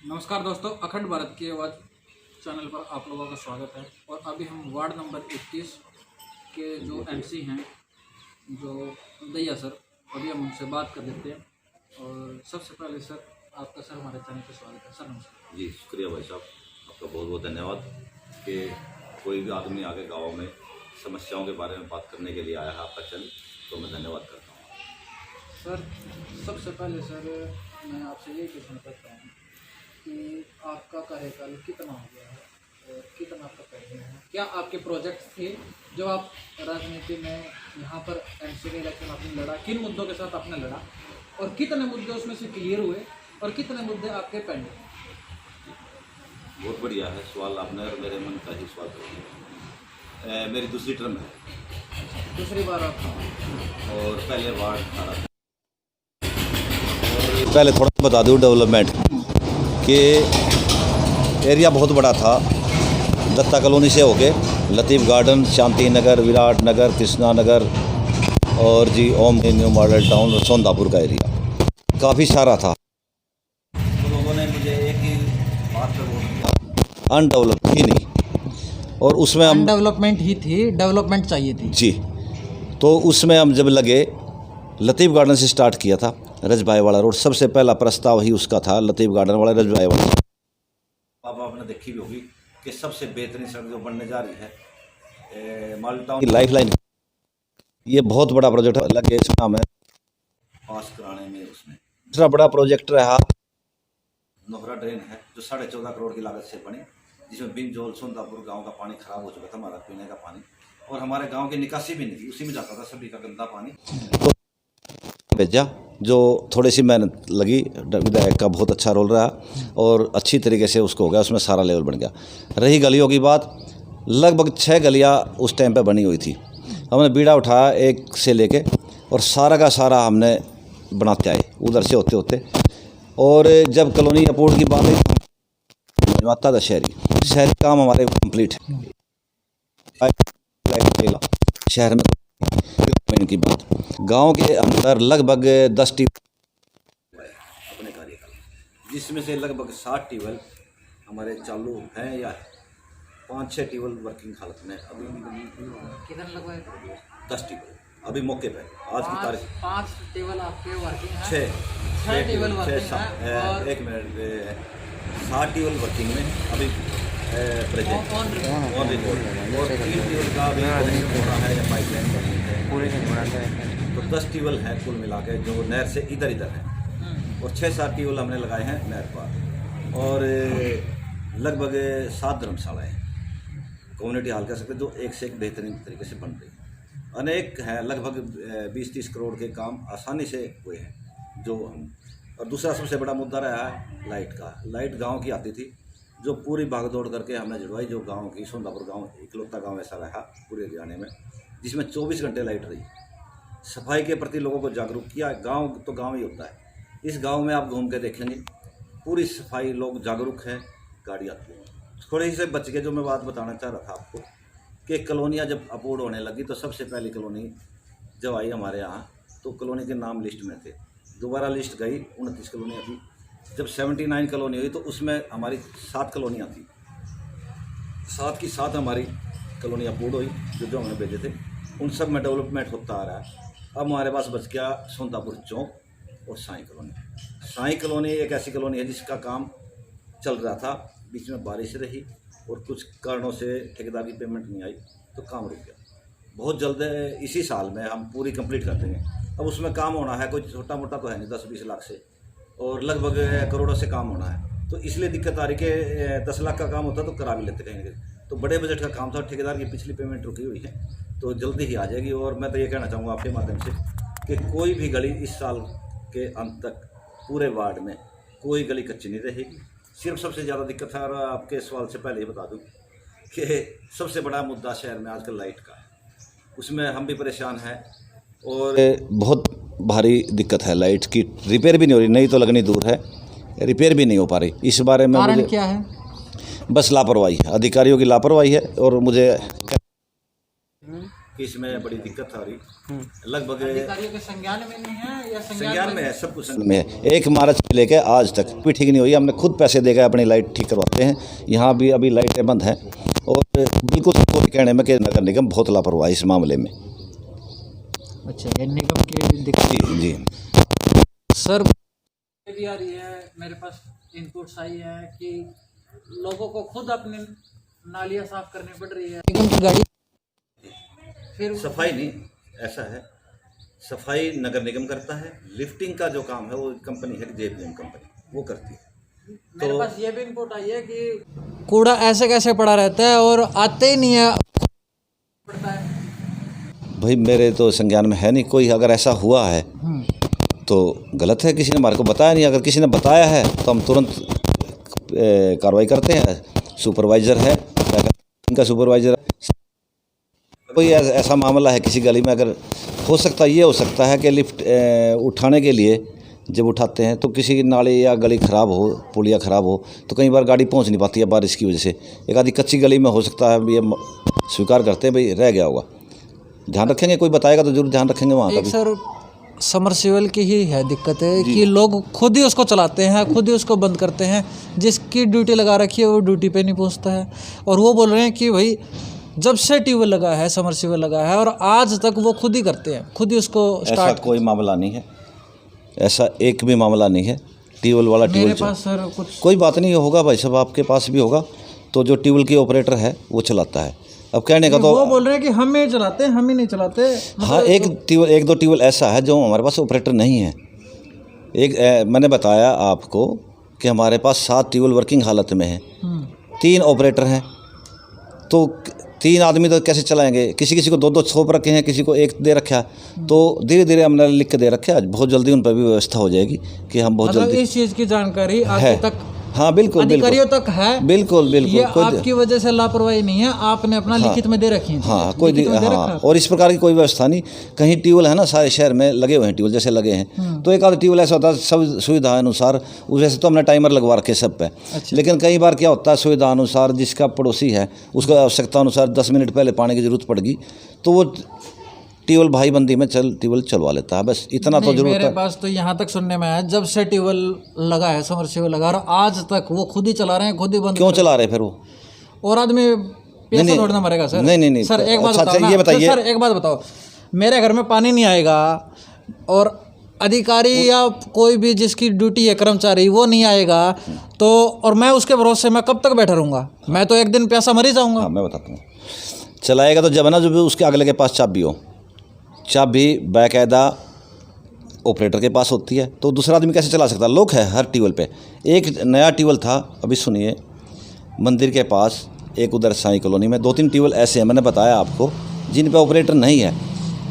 नमस्कार दोस्तों, अखंड भारत की आवाज़ चैनल पर आप लोगों का स्वागत है। और अभी हम वार्ड नंबर 21 के जो एमसी हैं, जो दैया सर, अभी हम उनसे बात कर लेते हैं। और सबसे पहले सर, आपका सर हमारे चैनल पर स्वागत है। सर नमस्कार। जी शुक्रिया भाई साहब, आपका बहुत बहुत धन्यवाद कि कोई भी आदमी आगे गाँव में समस्याओं के बारे में बात करने के लिए आया है आपका चैनल, तो मैं धन्यवाद करता हूँ। सर सबसे पहले सर मैं आपसे ये पूछना चाहता हूँ कि आपका कार्यकाल कितना हो गया है और कितना आपका पहले है? क्या आपके प्रोजेक्ट थे जो आप राजनीति में यहाँ पर एमसी के इलेक्शन आपने लड़ा? किन मुद्दों के साथ आपने लड़ा और कितने मुद्दे उसमें से क्लियर हुए और कितने मुद्दे आपके पेंडिंग? बहुत बढ़िया है सवाल आपने, और मेरे मन का ही सवाल है। मेरी दूसरी टर्म है, दूसरी बार आप और पहले वार्ड आ रहा था। पहले थोड़ा बता दूँ डेवलपमेंट कि एरिया बहुत बड़ा था। दत्ता कॉलोनी से होके लतीफ़ गार्डन, शांति नगर, विराट नगर, कृष्णा नगर और जी ओम न्यू मॉडल टाउन और सोंदापुर का एरिया काफ़ी सारा था। तो लोगों ने मुझे एक ही बात पर वोट दिया, अनडेवलप ही नहीं, और उसमें हम डेवलपमेंट ही थी, डेवलपमेंट चाहिए थी जी। तो उसमें हम जब लगे, लतीफ़ गार्डन से स्टार्ट किया था। रजभाई वाला रोड सबसे पहला प्रस्ताव ही उसका था, लतीफ़ गार्डन वाला रजभाई वाला। अब आपने देखी भी होगी कि सबसे बेहतरीन सड़क जो बनने जा रही है मॉडल टाउन की लाइफलाइन, ये बहुत बड़ा प्रोजेक्ट लगे इसमें हमें पास कराने में। उसमें दूसरा बड़ा प्रोजेक्ट रहा नोहरा ड्रेन है जो 14.5 करोड़ की लागत से बनी, जिसमें बिंजोल सोंदापुर गांव का पानी खराब हो चुका था, हमारा पीने का पानी, और हमारे गांव की निकासी भी नहीं थी, उसी में जाता था सभी का गंदा पानी। तो भेजा, जो थोड़ी सी मेहनत लगी, विधायक का बहुत अच्छा रोल रहा और अच्छी तरीके से उसको हो गया, उसमें सारा लेवल बन गया। रही गलियों की बात, लगभग 6 गलियाँ उस टाइम पे बनी हुई थी। हमने बीड़ा उठाया एक से लेके और सारा का सारा हमने बनाते आए उधर से होते होते। और जब कॉलोनी अपोर्ट की बात आई, आता था शहरी काम हमारे कंप्लीट है शहर में। की बात, गांव के अंदर लगभग 10 अपने कार्यकाल, जिसमें से लगभग 60 ट्यूबवेल हमारे चालू हैं या 5-6 ट्यूबवेल वर्किंग हालत में। अभी किधर लगवाए? 10 ट्यूबवेल अभी मौके पे आज की तारीख। 5 टेबल आपके वर्किंग है? 6 टेबल ट्यूबवेल, वर्किंग है और 1 मिनट 60 ट्यूबवेल वर्किंग में अभी प्रेजेंट ऑन रिकॉर्ड, और 3 ट्यूबवेल का भी हो रहा है या पाइपलाइन वर्किंग है पूरे। तो 10 ट्यूबवेल हैं कुल मिला के जो नहर से इधर है, और 6-7 ट्यूबवेल हमने लगाए हैं नहर पर, और लगभग 7 धर्मशालाएँ कम्युनिटी हॉल कह सकते जो एक से एक बेहतरीन तरीके से बन रही है। अनेक हैं, लगभग 20-30 करोड़ के काम आसानी से हुए हैं जो हम। और दूसरा सबसे बड़ा मुद्दा रहा है लाइट का। लाइट गांव की आती थी जो पूरी भागदौड़ करके हमने जुड़वाई, जो गांव की सोंदापुर गांव इकलौता गांव ऐसा रहा पूरे हरियाणा में जिसमें 24 घंटे लाइट रही। सफाई के प्रति लोगों को जागरूक किया। गांव तो गांव ही होता है। इस गांव में आप घूम के देखेंगे पूरी सफाई, लोग जागरूक हैं, गाड़ी आती है। थोड़े ही से बच के जो मैं बात बताना चाह रहा था आपको कि कॉलोनियाँ जब अपोर्ड होने लगी तो सबसे पहली कॉलोनी जब आई हमारे यहाँ, तो कॉलोनी के नाम लिस्ट में थे। दोबारा लिस्ट गई, 29 कॉलोनियाँ थी। जब 79 कॉलोनी हुई तो उसमें हमारी 7 कॉलोनियाँ थी। 7 की 7 हमारी कॉलोनी अपोर्ड हुई जो हमने भेजे थे। उन सब में डेवलपमेंट होता आ रहा है। अब हमारे पास बच गया सोंदापुर चौक और साई कॉलोनी। साई कॉलोनी एक ऐसी कॉलोनी है जिसका काम चल रहा था, बीच में बारिश रही और कुछ कारणों से ठेकेदार की पेमेंट नहीं आई तो काम रुक गया। बहुत जल्द इसी साल में हम पूरी कंप्लीट कर देंगे। अब उसमें काम होना है, कोई छोटा मोटा तो है नहीं, 10-20 लाख से, और लगभग करोड़ों से काम होना है। तो इसलिए दिक्कत आ रही कि 10 लाख का काम होता तो करा भी लेते कहीं। तो बड़े बजट का काम था, ठेकेदार की पिछली पेमेंट रुकी हुई है, तो जल्दी ही आ जाएगी। और मैं तो ये कहना चाहूँगा आपके माध्यम से कि कोई भी गली इस साल के अंत तक पूरे वार्ड में कोई गली कच्ची नहीं रहेगी। सिर्फ सबसे ज़्यादा दिक्कत है, और आपके सवाल से पहले ही बता दूँ कि सबसे बड़ा मुद्दा शहर में आजकल लाइट का है, उसमें हम भी परेशान हैं। और बहुत भारी दिक्कत है लाइट की। रिपेयर भी नहीं हो रही, नहीं तो लगनी दूर है, रिपेयर भी नहीं हो पा रही। इस बारे में कारण मुझे क्या है? बस लापरवाही है, अधिकारियों की लापरवाही है। और मुझे कि इसमें बड़ी दिक्कत आ रही। लगभग अधिकारियों के संज्ञान में नहीं है या संज्ञान में है, सब कुछ में 1 मार्च से लेकर आज तक भी ठीक नहीं हुई। हमने खुद पैसे देकर अपनी लाइट ठीक करवाते हैं। यहाँ भी अभी लाइटें बंद हैं और बिल्कुल कोई कहने में कि नगर निगम बहुत लापरवाही इस मामले में। अच्छा, ये निगम की दिक्कत जी सर भी आ रही है। मेरे पास इनपुट्स आई है कि लोगों को खुद अपनी नालियाँ साफ करनी पड़ रही है। निगम की गाड़ी फिर सफाई नहीं, ऐसा है सफाई नगर निगम करता है, लिफ्टिंग का जो काम है वो कंपनी है JPM कंपनी वो करती है। मेरे पास ये भी इनपुट आई है कि कूड़ा ऐसे कैसे पड़ा रहता है और आते ही नहीं है, पड़ता है। भाई मेरे तो संज्ञान में है नहीं कोई। अगर ऐसा हुआ है तो गलत है, किसी ने हमारे को बताया नहीं। अगर किसी ने बताया है तो हम तुरंत कार्रवाई करते हैं। सुपरवाइज़र है, इनका सुपरवाइज़र कोई ऐसा मामला है किसी गली में, अगर हो सकता है, ये हो सकता है कि लिफ्ट उठाने के लिए जब उठाते हैं तो किसी नाली या गली ख़राब हो, पुलिया ख़राब हो तो कई बार गाड़ी पहुंच नहीं पाती है बारिश की वजह से। एक आधी कच्ची गली में हो सकता है, ये स्वीकार करते हैं भाई रह गया होगा। ध्यान रखेंगे, कोई बताएगा तो जरूर ध्यान रखेंगे वहाँ का भी। सर समरसीबल की ही है दिक्कत है कि लोग खुद ही उसको चलाते हैं, खुद ही उसको बंद करते हैं। जिसकी ड्यूटी लगा रखी है वो ड्यूटी पे नहीं पहुंचता है और वो बोल रहे हैं कि भाई जब से ट्यूबवेल लगा है, समरसीबल लगा है और आज तक वो खुद ही करते हैं, खुद ही उसको ऐसा कोई मामला नहीं है, ऐसा एक भी मामला नहीं है। ट्यूबवेल वाला मेरे पास सर कुछ कोई बात नहीं होगा भाई साहब, आपके पास भी होगा तो जो ट्यूबवेल की ऑपरेटर है वो चलाता है। अब कहने का तो वो बोल रहे हैं कि हम ही चलाते हैं, हम ही नहीं चलाते। हाँ, एक दो ट्यूबवेल ऐसा है जो हमारे पास ऑपरेटर नहीं है। मैंने बताया आपको कि हमारे पास 7 ट्यूबवेल वर्किंग हालत में है, 3 ऑपरेटर हैं, तो 3 आदमी तो कैसे चलाएंगे। किसी को 2 छोप रखे हैं, किसी को 1 दे रखा है। तो धीरे धीरे हमने लिख के दे रखा है, बहुत जल्दी उन पर भी व्यवस्था हो जाएगी कि हम बहुत जल्दी इस चीज़ की जानकारी आगे तक हाँ बिल्कुल अधिकारियों तक है। बिल्कुल ये आपकी वजह से लापरवाही नहीं है, आपने अपना लिखित में दे रखी है। हाँ कोई हाँ, और इस प्रकार की कोई व्यवस्था नहीं। कहीं ट्यूबवेल है ना, सारे शहर में लगे हुए हैं ट्यूबवेल, जैसे लगे हैं तो एक आध ट्यूबवेल ऐसा होता है सब सुविधा अनुसार, उस वजह से तो हमने टाइमर लगवा रखे सब पे। लेकिन कई बार क्या होता है सुविधा अनुसार जिसका पड़ोसी है उसको आवश्यकता अनुसार 10 मिनट पहले पानी की जरूरत पड़ेगी तो वो ट्यूबवेल भाई बंदी में ट्यूबवेल चलवा लेता है, बस इतना तो जरूर। मेरे पास तो यहाँ तक सुनने में आया जब से ट्यूबवेल लगा है, समरसीबल लगा और आज तक वो खुद ही चला रहे हैं, खुद ही बंद क्यों चला रहे फिर वो? और आदमी पैसा थोड़ा ना मरेगा सर। नहीं सर एक बात बताओ ना, ये बताइए सर एक बात बताओ, मेरे घर में पानी नहीं आएगा और अधिकारी या कोई भी जिसकी ड्यूटी है कर्मचारी वो नहीं आएगा तो, और मैं उसके भरोसे मैं कब तक बैठा रहूँगा? मैं तो एक दिन प्यासा मर ही जाऊँगा। हाँ मैं बताता हूँ, चलाएगा तो जब है ना जब उसके अगले के पास चाबी हो, चाबी बाकायदा ऑपरेटर के पास होती है तो दूसरा आदमी कैसे चला सकता है? लोग है हर ट्यूबवेल पे। एक नया ट्यूबवेल था अभी सुनिए, मंदिर के पास एक उधर साई कॉलोनी में 2-3 ट्यूबवेल ऐसे हैं, मैंने बताया आपको, जिन पे ऑपरेटर नहीं है।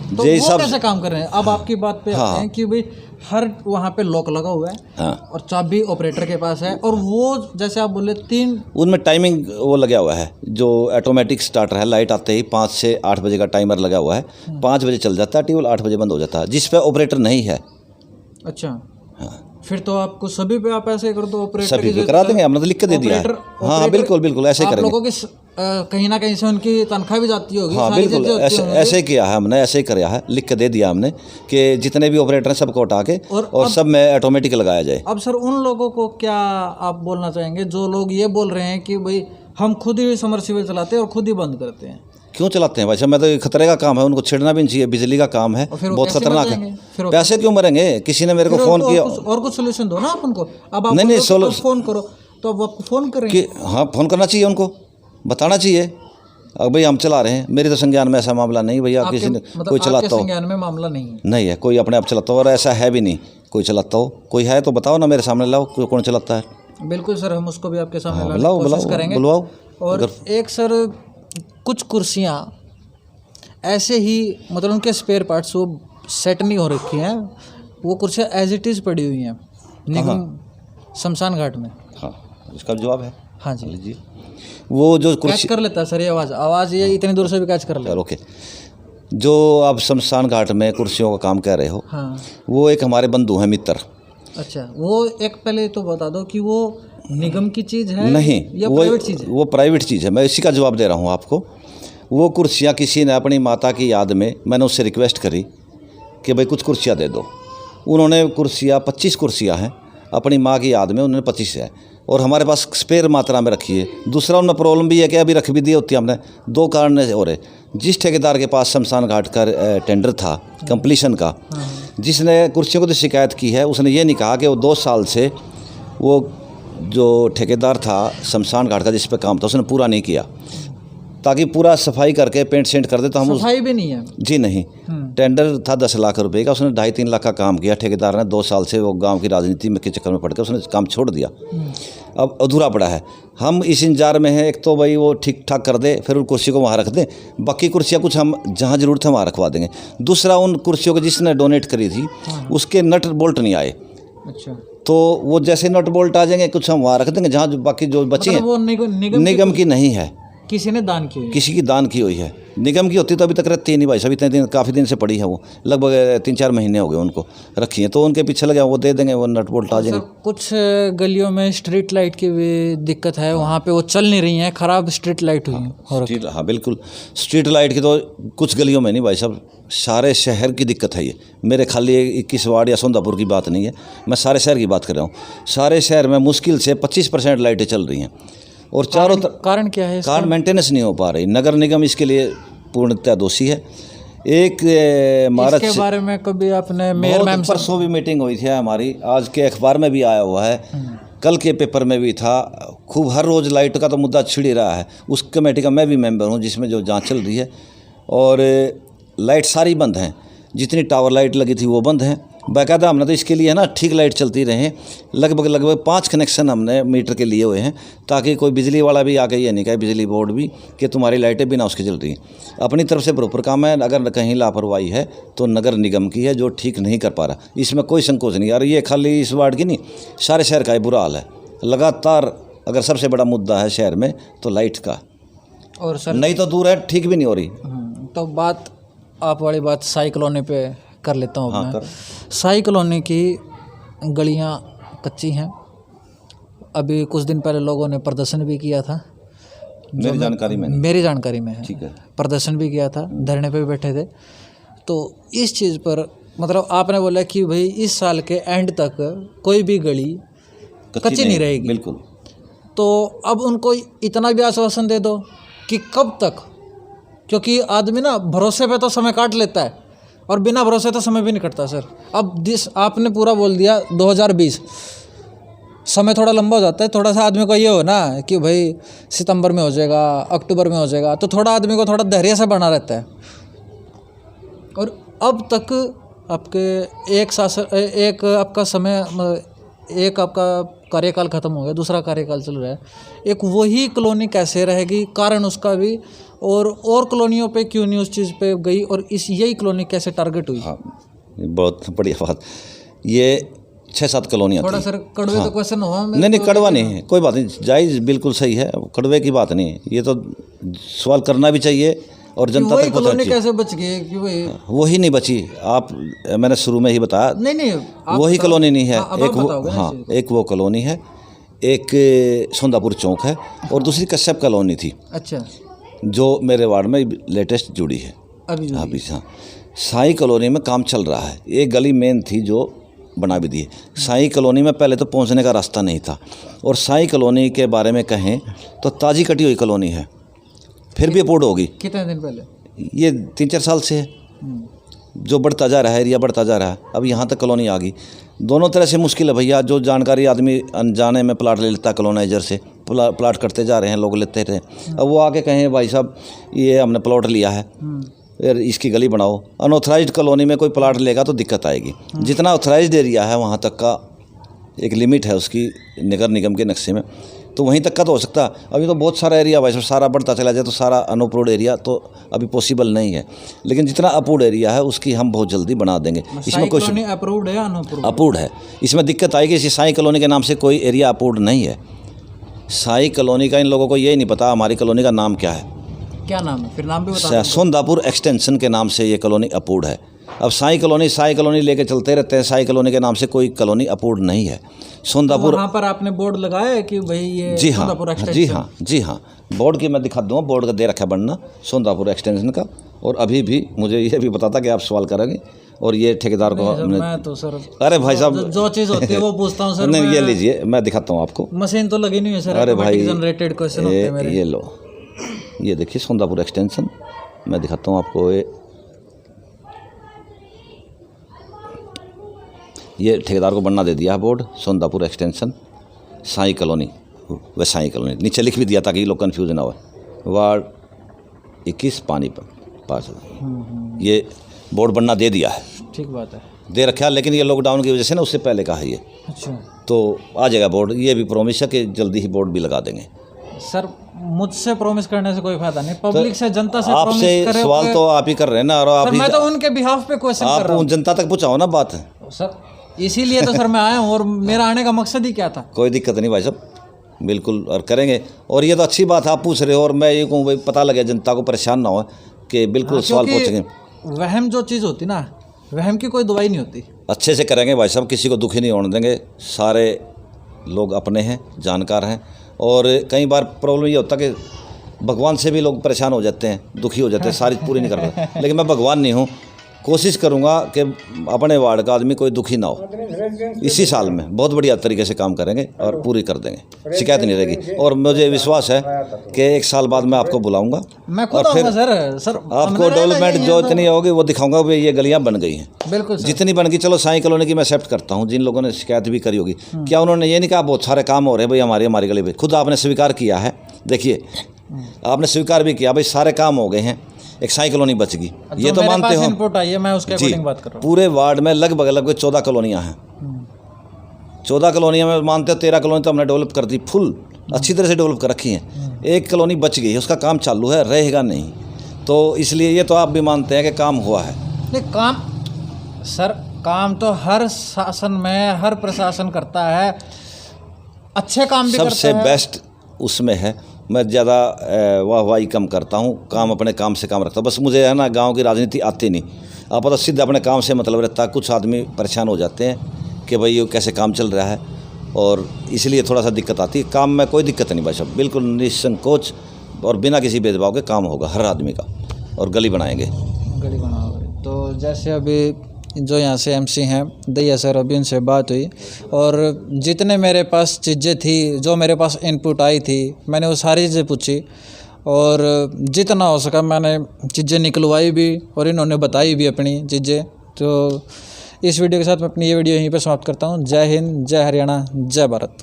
तो वो कैसे काम कर रहे हैं? अब आपकी बात पे आते हैं कि भाई हर वहाँ पे लॉक लगा हुआ है और चाबी ऑपरेटर के पास है और वो जैसे आप बोले 3 उनमें टाइमिंग वो लगा हुआ है जो ऑटोमेटिक स्टार्टर है, लाइट आते ही 5 से 8 बजे का टाइमर लगा हुआ है। 5 बजे चल जाता है ट्यूबवेल, 8 बजे बंद हो जाता है, जिस पे ऑपरेटर नहीं है। अच्छा हाँ, फिर तो आपको सभी पे आप ऐसे कर दो, ऑपरेटर सभी पे करा देंगे, हमने तो लिख के दे दिया है। हाँ बिल्कुल ऐसे करेंगे। लोगों की कहीं ना कहीं से उनकी तनख्वाह भी जाती होगी। हाँ बिल्कुल ऐसे किया है हमने, ऐसे ही कराया है, लिख के दे दिया हमने कि जितने भी ऑपरेटर हैं सबको हटा के और सब में ऑटोमेटिक लगाया जाए। अब सर उन लोगों को क्या आप बोलना चाहेंगे जो लोग ये बोल रहे हैं कि भाई हम खुद ही समरसीबल चलाते हैं और खुद ही बंद करते हैं? क्यों चलाते हैं भाई साहब? मैं तो खतरे का काम है, उनको छेड़ना भी नहीं चाहिए, बिजली का काम है, बहुत खतरनाक है। पैसे क्यों मरेंगे? किसी ने मेरे को फ़ोन किया और कुछ सोल्यूशन दो ना आप उनको। अब आप नहीं फ़ोन करो तो अब आपको फ़ोन करेंगे। हाँ फ़ोन करना चाहिए, उनको बताना चाहिए अब भाई हम चला रहे हैं। मेरे तो संज्ञान में ऐसा मामला नहीं भैया, किसी ने कोई चलाता हो संज्ञान में मामला नहीं है, कोई अपने आप चलाता हो और ऐसा है भी नहीं कोई चलाता हो। कोई है तो बताओ ना, मेरे सामने लाओ कौन चलाता है। बिल्कुल सर, हम उसको भी आपके सामने लाने की कोशिश करेंगे। बुलवाओ। और एक सर कुछ कुर्सियाँ ऐसे ही मतलब उनके स्पेयर पार्ट्स वो सेट नहीं हो रखी हैं, वो कुर्सियाँ एज इट इज़ पड़ी हुई हैं निगम शमशान घाट में। हाँ इसका जवाब है। हाँ जी लीजिए। वो जो कुर्सी कैच कर लेता है सर, ये आवाज़ ये इतनी दूर से भी कैच कर लेता है। ओके, जो आप शमशान घाट में कुर्सियों का काम कर रहे हो, हाँ वो एक हमारे बंधु हैं, मित्र। अच्छा, वो एक पहले तो बता दो कि वो निगम की चीज़ है नहीं, या प्राइवेट चीज़ है? वो प्राइवेट चीज़ है, मैं इसी का जवाब दे रहा हूँ आपको। वो कुर्सियाँ किसी ने अपनी माता की याद में, मैंने उससे रिक्वेस्ट करी कि भाई कुछ कुर्सियाँ दे दो। उन्होंने कुर्सियाँ 25 कुर्सियाँ हैं अपनी माँ की याद में, उन्होंने 25 है और हमारे पास स्पेयर मात्रा में रखी है। दूसरा उनमें प्रॉब्लम भी है कि अभी रख भी दी होती है हमने, 2 कारण हो रहे। जिस ठेकेदार के पास शमशान घाट का टेंडर था कंप्लीशन का, जिसने कुर्सियों को तो शिकायत की है, उसने ये नहीं कहा कि वो 2 साल से वो जो ठेकेदार था शमशान घाट का जिस पे काम था उसने पूरा नहीं किया, ताकि पूरा सफाई करके पेंट सेंट कर दे तो हम सफाई भी नहीं है जी नहीं। टेंडर था 10 लाख रुपए का, उसने 2.5-3 लाख का काम किया। ठेकेदार ने 2 साल से वो गांव की राजनीति में के चक्कर में पड़ के उसने काम छोड़ दिया, अब अधूरा पड़ा है। हम इस इंतजार में हैं, एक तो भाई वो ठीक ठाक कर दे, फिर उन कुर्सी को वहाँ रख दें, बाकी कुर्सियाँ कुछ हम जहाँ ज़रूरत है वहाँ रखवा देंगे। दूसरा, उन कुर्सियों को जिसने डोनेट करी थी उसके नट बोल्ट नहीं आए। अच्छा, तो वो जैसे नट बोल्ट आ जाएंगे कुछ हम वहाँ रख देंगे, जहाँ जो बाकी जो बची हैं वो निगम की नहीं है, किसी ने दान की, किसी की दान की हुई है। निगम की होती तो अभी तक रहती है नहीं भाई साहब, इतने दिन काफ़ी दिन से पड़ी है वो, लगभग 3-4 महीने हो गए उनको रखी है, तो उनके पीछे लगे वो दे देंगे, वो नट बोल्ट आ जाएंगे। कुछ गलियों में स्ट्रीट लाइट की भी दिक्कत है, वहाँ पे वो चल नहीं रही हैं, ख़राब स्ट्रीट लाइट हुई है। हाँ बिल्कुल, स्ट्रीट लाइट की तो कुछ गलियों में नहीं भाई साहब, सारे शहर की दिक्कत है ये। मेरे खाली 21 वार्ड या सोंदापुर की बात नहीं है, मैं सारे शहर की बात कर रहा हूँ। सारे शहर में मुश्किल से 25% लाइटें चल रही हैं और चारों कारण क्या है? कारण मेंटेनेंस नहीं हो पा रही। नगर निगम इसके लिए पूर्णतः दोषी है। एक मार्च इसके बारे में कभी आपने मेयर मैम से परसों भी मीटिंग हुई थी हमारी, आज के अखबार में भी आया हुआ है, कल के पेपर में भी था। खूब हर रोज़ लाइट का तो मुद्दा छिड़ ही रहा है। उस कमेटी का मैं भी मेंबर हूँ जिसमें जो जांच चल रही है, और लाइट सारी बंद हैं, जितनी टावर लाइट लगी थी वो बंद हैं। बाकायदा हमने तो इसके लिए है ना ठीक लाइट चलती रहे, लगभग 5 कनेक्शन हमने मीटर के लिए हुए हैं, ताकि कोई बिजली वाला भी आके ये नहीं कहे, बिजली बोर्ड भी, कि तुम्हारी लाइटें बिना उसके चल रही हैं। अपनी तरफ से बराबर काम है, अगर कहीं लापरवाही है तो नगर निगम की है जो ठीक नहीं कर पा रहा, इसमें कोई संकोच नहीं। और ये खाली इस वार्ड की नहीं, सारे शहर का बुरा हाल है। लगातार अगर सबसे बड़ा मुद्दा है शहर में तो लाइट का, और सर नहीं तो दूर है, ठीक भी नहीं हो रही। तो बात आप वाली बात साई कॉलोनी पे कर लेता हूँ। हाँ, साई कॉलोनी की गलियाँ कच्ची हैं। अभी कुछ दिन पहले लोगों ने प्रदर्शन भी किया था, मेरी जानकारी में है, ठीक है, प्रदर्शन भी किया था, धरने पे भी बैठे थे। तो इस चीज़ पर मतलब आपने बोला कि भाई इस साल के एंड तक कोई भी गली कच्ची नहीं रहेगी, बिल्कुल। तो अब उनको इतना भी आश्वासन दे दो कि कब तक, क्योंकि आदमी ना भरोसे पे तो समय काट लेता है और बिना भरोसे तो समय भी नहीं कटता सर। अब आपने पूरा बोल दिया 2020, समय थोड़ा लंबा हो जाता है, थोड़ा सा आदमी को ये हो ना कि भाई सितंबर में हो जाएगा, अक्टूबर में हो जाएगा, तो थोड़ा आदमी को थोड़ा धैर्य से बना रहता है। और अब तक आपके एक आपका समय, एक आपका कार्यकाल ख़त्म हो गया, दूसरा कार्यकाल चल रहा है। एक वही कॉलोनी कैसे रहेगी, कारण उसका भी, और कॉलोनियों पे क्यों नहीं उस चीज़ पे गई, और इस यही कॉलोनी कैसे टारगेट हुई? हाँ, बहुत बढ़िया बात। ये 6-7 कॉलोनियाँ थोड़ा सर कड़वे तो क्वेश्चन हुआ। नहीं कड़वा नहीं है, कोई बात नहीं, जायज़ बिल्कुल सही है, कड़वे की बात नहीं है। ये तो सवाल करना भी चाहिए और जनता तक पहुंचना चाहिए। कैसे बच गए कि वही नहीं बची? आप, मैंने शुरू में ही बताया, नहीं वही कॉलोनी नहीं है। एक वो कॉलोनी है, एक सोंदापुर चौक है, और दूसरी कश्यप कॉलोनी थी। अच्छा, जो मेरे वार्ड में लेटेस्ट जुड़ी है अभी। हाँ, साई कॉलोनी में काम चल रहा है। एक गली मेन थी जो बना भी दी है। साई कॉलोनी में पहले तो पहुंचने का रास्ता नहीं था, और साई कॉलोनी के बारे में कहें तो ताज़ी कटी हुई कॉलोनी है, फिर भी अप्रूव होगी। कितने दिन पहले? ये 3-4 साल से है, जो बढ़ता जा रहा है, एरिया बढ़ता जा रहा है। अब यहाँ तक कॉलोनी आ गई। दोनों तरह से मुश्किल है भैया, जो जानकारी आदमी अनजाने में प्लाट ले लेता है, कॉलोनाइजर से प्लाट करते जा रहे हैं लोग, लेते रहे। अब वो आके कहें भाई साहब ये हमने प्लॉट लिया है, फिर इसकी गली बनाओ। अनऑथराइज्ड कॉलोनी में कोई प्लाट लेगा तो दिक्कत आएगी। जितना ऑथराइज्ड एरिया है वहाँ तक का एक लिमिट है उसकी नगर निगम के नक्शे में, तो वहीं तक का तो हो सकता है। अभी तो बहुत सारा एरिया भाई सारा बढ़ता चला जाए तो सारा अनअप्रूव्ड एरिया तो अभी पॉसिबल नहीं है, लेकिन जितना अप्रूव्ड एरिया है उसकी हम बहुत जल्दी बना देंगे। इसमें कोई अप्रूव्ड है, अप्रूव्ड है, इसमें दिक्कत आएगी। इसी साई कॉलोनी के नाम से कोई एरिया अप्रूव्ड नहीं है। साई कॉलोनी का इन लोगों को यही नहीं पता हमारी कॉलोनी का नाम क्या है। क्या नाम है? फिर नाम भी बता। सोंदापुर एक्सटेंशन के नाम से ये कॉलोनी अप्रूव्ड है। अब साई कॉलोनी लेके चलते रहते हैं। साई कॉलोनी के नाम से कोई कॉलोनी अपूर्ण नहीं है। सोंदापुर वहाँ पर आपने बोर्ड लगाया है कि भाई ये जी हाँ, सोंदापुर एक्सटेंशन? जी हाँ, बोर्ड की मैं दिखा दूँगा, बोर्ड का दे रखा बनना सोंदापुर एक्सटेंशन का। और अभी भी मुझे ये भी पता था कि आप सवाल करेंगे, और ये ठेकेदार को मैं तो सर, अरे भाई साहब, जो चीज़ होती है वो पूछता हूँ सर। नहीं, ये लीजिए, मैं दिखाता हूँ आपको। मशीन तो लगी नहीं है सर। अरे भाई, जनरेटेड क्वेश्चन होते हैं मेरे। ये लो, ये देखिए सोंदापुर एक्सटेंशन, मैं दिखाता हूँ आपको। ये ठेकेदार को बनना दे दिया है बोर्ड, सोंदापुर एक्सटेंशन साई कॉलोनी, वह साई कॉलोनी। नीचे लिख भी दिया ताकि लोग कन्फ्यूज ना हो। वार्ड 21 पास ये बोर्ड बनना दे दिया है। ठीक बात है, दे रखा है, लेकिन ये लॉकडाउन की वजह से ना उससे पहले का है ये। अच्छा, तो आ जाएगा बोर्ड। ये भी प्रॉमिस है कि जल्दी ही बोर्ड भी लगा देंगे। सर मुझसे प्रॉमिस करने से कोई फायदा नहीं, पब्लिक से, जनता से आपसे प्रॉमिस करे। सवाल तो आप ही कर रहे हैं ना, और आप मैं तो उनके बिहाफ पे क्वेश्चन कर रहा आप जनता तक पहुँचाओ ना बात। हूँ सर, इसीलिए तो सर मैं आया हूँ, और मेरा आने का मकसद ही क्या था। कोई दिक्कत नहीं भाई साहब, बिल्कुल, और करेंगे। और ये तो अच्छी बात है आप पूछ रहे हो, और मैं ये कहूँ भाई पता लगे जनता को, परेशान ना हो कि बिल्कुल सवाल पूछेंगे। वहम जो चीज़ होती ना, वहम की कोई दवाई नहीं होती। अच्छे से करेंगे भाई साहब, किसी को दुखी नहीं होने देंगे। सारे लोग अपने हैं, जानकार हैं। और कई बार प्रॉब्लम ये होता है कि भगवान से भी लोग परेशान हो जाते हैं, दुखी हो जाते हैं, सारी पूरी नहीं कर पाते। लेकिन मैं भगवान नहीं हूँ, कोशिश करूँगा कि अपने वार्ड का आदमी कोई दुखी ना हो। इसी साल में बहुत बढ़िया तरीके से काम करेंगे और पूरी कर देंगे, शिकायत नहीं रहेगी। और मुझे विश्वास है कि 1 साल बाद मैं आपको बुलाऊंगा, मैं खुद और फिर सर आपको डेवलपमेंट जो इतनी होगी वो दिखाऊंगा। भाई ये गलियां बन गई हैं, बिल्कुल जितनी बन गई। चलो साई कॉलोनी की मैं एक्सेप्ट करता हूँ, जिन लोगों ने शिकायत भी करी होगी, क्या उन्होंने ये नहीं कहा बहुत सारे काम हो रहे हैं भाई हमारी गली में? खुद आपने स्वीकार किया है, देखिए आपने स्वीकार भी किया भाई सारे काम हो गए हैं, एक साई कॉलोनी बच गई। ये तो मानते हो। इनपुट आई है, मैं उसके अकॉर्डिंग बात कर रहा हूँ। पूरे वार्ड में लगभग 14 कॉलोनियाँ हैं। 14 कॉलोनियाँ में मानते हो 13 कॉलोनी तो हमने डेवलप कर दी, फुल अच्छी तरह से डेवलप कर रखी हैं। एक कॉलोनी बच गई है, उसका काम चालू है, रहेगा नहीं। तो इसलिए ये तो आप भी मानते हैं कि काम हुआ है। नहीं, काम सर, काम तो हर शासन में हर प्रशासन करता है, अच्छे काम भी करता है। सबसे बेस्ट उसमें है। मैं ज़्यादा वाहवाही कम करता हूँ, काम अपने काम से काम रखता हूँ। बस मुझे है ना, गांव की राजनीति आती नहीं। आप पता सीधे अपने काम से मतलब रहता है। कुछ आदमी परेशान हो जाते हैं कि भाई ये कैसे काम चल रहा है, और इसलिए थोड़ा सा दिक्कत आती है। काम में कोई दिक्कत नहीं भाई साहब, बिल्कुल निसंकोच और बिना किसी भेदभाव के काम होगा हर आदमी का, और गली बनाएंगे। गली बनाओगे तो जैसे अभी जो यहाँ से एमसी हैं दैया सर, अभी उनसे बात हुई, और जितने मेरे पास चीज़ें थी, जो मेरे पास इनपुट आई थी, मैंने वो सारी चीज़ें पूछी, और जितना हो सका मैंने चीज़ें निकलवाई भी, और इन्होंने बताई भी अपनी चीज़ें। तो इस वीडियो के साथ मैं अपनी ये वीडियो यहीं पर समाप्त करता हूँ। जय हिंद, जय हरियाणा, जय भारत।